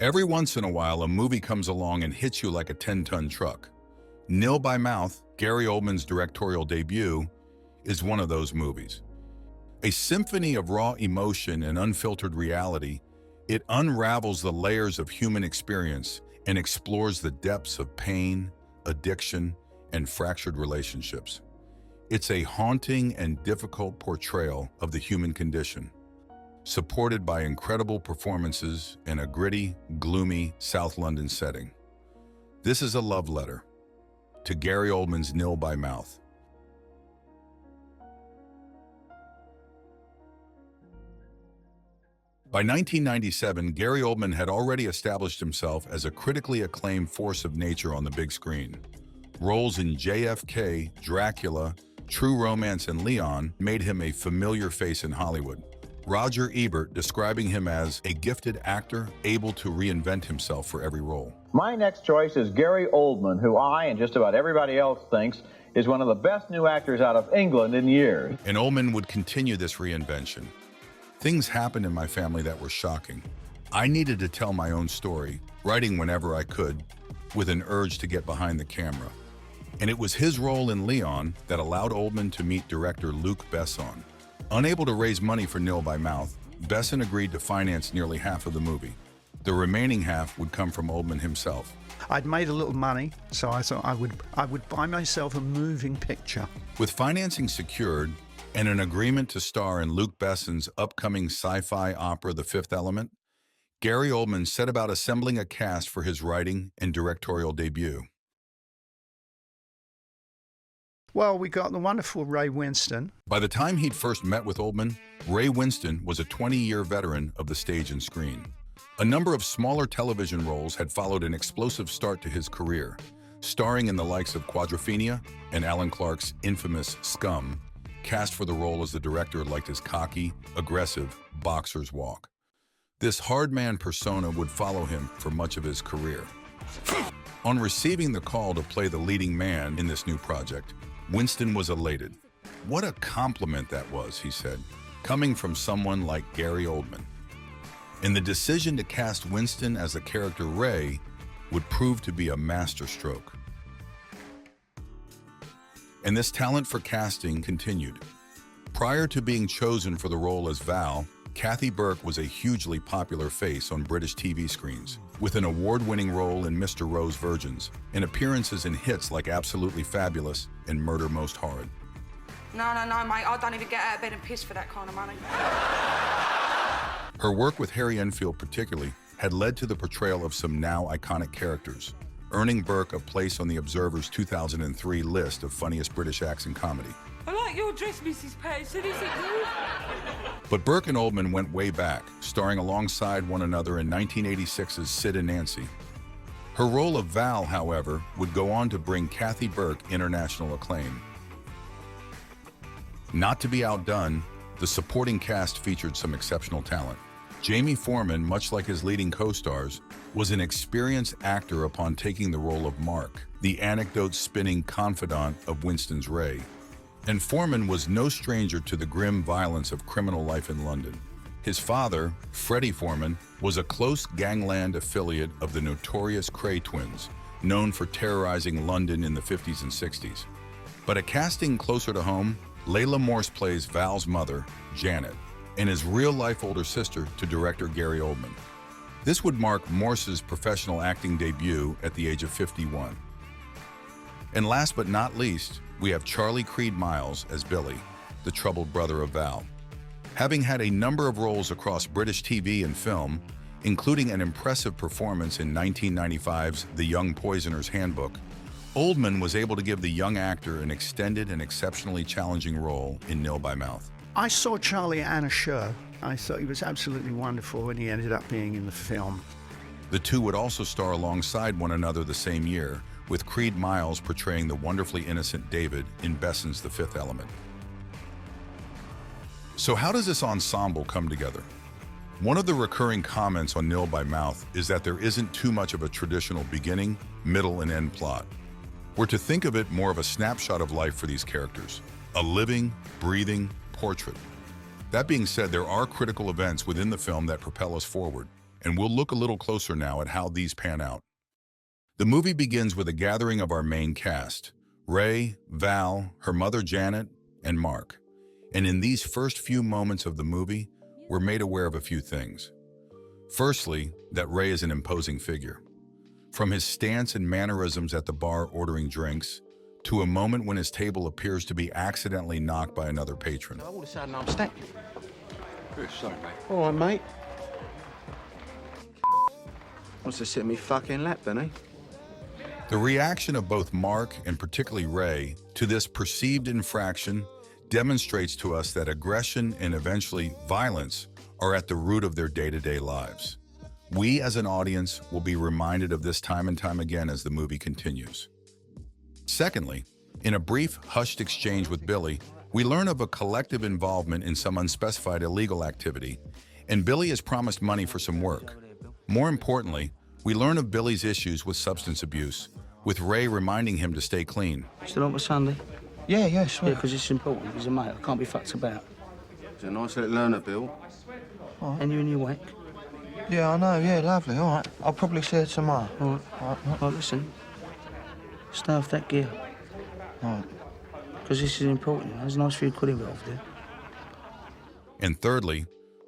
Every once in a while, a movie comes along and hits you like a 10-ton truck. Nil by Mouth, Gary Oldman's directorial debut, is one of those movies. A symphony of raw emotion and unfiltered reality, it unravels the layers of human experience and explores the depths of pain, addiction, and fractured relationships. It's a haunting and difficult portrayal of the human condition, supported by incredible performances in a gritty, gloomy South London setting. This is a love letter to Gary Oldman's Nil by Mouth. By 1997, Gary Oldman had already established himself as a critically acclaimed force of nature on the big screen. Roles in JFK, Dracula, True Romance, and Leon made him a familiar face in Hollywood. Roger Ebert describing him as a gifted actor able to reinvent himself for every role. My next choice is Gary Oldman, who I and just about everybody else thinks is one of the best new actors out of England in years. And Oldman would continue this reinvention. Things happened in my family that were shocking. I needed to tell my own story, writing whenever I could, with an urge to get behind the camera. And it was his role in Leon that allowed Oldman to meet director Luc Besson. Unable to raise money for Nil by Mouth, Besson agreed to finance nearly half of the movie. The remaining half would come from Oldman himself. I'd made a little money, so I thought I would buy myself a moving picture. With financing secured and an agreement to star in Luc Besson's upcoming sci-fi opera The Fifth Element, Gary Oldman set about assembling a cast for his writing and directorial debut. Well, we got the wonderful Ray Winston. By the time he'd first met with Oldman, Ray Winston was a 20-year veteran of the stage and screen. A number of smaller television roles had followed an explosive start to his career, starring in the likes of Quadrophenia and Alan Clark's infamous Scum, cast for the role as the director liked his cocky, aggressive boxer's walk. This hard-man persona would follow him for much of his career. On receiving the call to play the leading man in this new project, Winston was elated. What a compliment that was, he said, coming from someone like Gary Oldman. And the decision to cast Winston as the character Ray would prove to be a masterstroke. And this talent for casting continued. Prior to being chosen for the role as Val, Kathy Burke was a hugely popular face on British TV screens, with an award-winning role in Mr. Rowe's Virgins and appearances in hits like Absolutely Fabulous and Murder Most Horrid. No, mate, I don't even get out of bed and piss for that kind of money. Her work with Harry Enfield particularly had led to the portrayal of some now iconic characters, earning Burke a place on the Observer's 2003 list of funniest British acts in comedy. I like your dress, Mrs. Patterson, is it good? But Burke and Oldman went way back, starring alongside one another in 1986's Sid and Nancy. Her role of Val, however, would go on to bring Kathy Burke international acclaim. Not to be outdone, the supporting cast featured some exceptional talent. Jimie Foreman, much like his leading co-stars, was an experienced actor upon taking the role of Mark, the anecdote-spinning confidant of Winston's Ray. And Foreman was no stranger to the grim violence of criminal life in London. His father, Freddie Foreman, was a close gangland affiliate of the notorious Kray twins, known for terrorizing London in the 50s and 60s. But a casting closer to home, Layla Morse plays Val's mother, Janet, and his real-life older sister to director Gary Oldman. This would mark Morse's professional acting debut at the age of 51. And last but not least, we have Charlie CreedMiles as Billy, the troubled brother of Val. Having had a number of roles across British TV and film, including an impressive performance in 1995's The Young Poisoner's Handbook, Oldman was able to give the young actor an extended and exceptionally challenging role in Nil by Mouth. I saw Charlie at Anna Scher. I thought he was absolutely wonderful, and he ended up being in the film. The two would also star alongside one another the same year, with CreedMiles portraying the wonderfully innocent David in Besson's The Fifth Element. So how does this ensemble come together? One of the recurring comments on Nil by Mouth is that there isn't too much of a traditional beginning, middle, and end plot. We're to think of it more of a snapshot of life for these characters, a living, breathing portrait. That being said, there are critical events within the film that propel us forward, and we'll look a little closer now at how these pan out. The movie begins with a gathering of our main cast, Ray, Val, her mother Janet, and Mark. And in these first few moments of the movie, we're made aware of a few things. Firstly, that Ray is an imposing figure. From his stance and mannerisms at the bar ordering drinks, to a moment when his table appears to be accidentally knocked by another patron. All of a sudden I'm stacked. Sorry, mate. All right, mate. Wants to sit in me fucking lap, doesn't he? The reaction of both Mark and particularly Ray to this perceived infraction demonstrates to us that aggression and eventually violence are at the root of their day-to-day lives. We as an audience will be reminded of this time and time again as the movie continues. Secondly, in a brief, hushed exchange with Billy, we learn of a collective involvement in some unspecified illegal activity, and Billy is promised money for some work. More importantly, we learn of Billy's issues with substance abuse, with Ray reminding him to stay clean. Still on for Sunday? Yeah, sweet. Yeah, because it's important. He's a mate. I can't be fucked about. He's a nice little learner, Bill. Right. And you in your whack? Yeah, I know, yeah, lovely, all right. I'll probably see her tomorrow. All right. All Right, listen. Stay off that gear. right. Because this is important. There's a nice few quid involved there. And thirdly,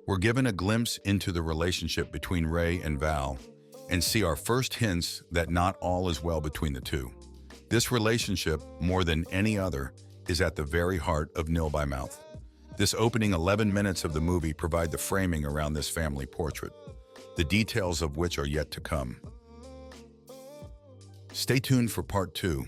we're given a glimpse into the relationship between Ray and Val and see our first hints that not all is well between the two. This relationship, more than any other, is at the very heart of Nil by Mouth. This opening 11 minutes of the movie provide the framing around this family portrait, the details of which are yet to come. Stay tuned for part 2.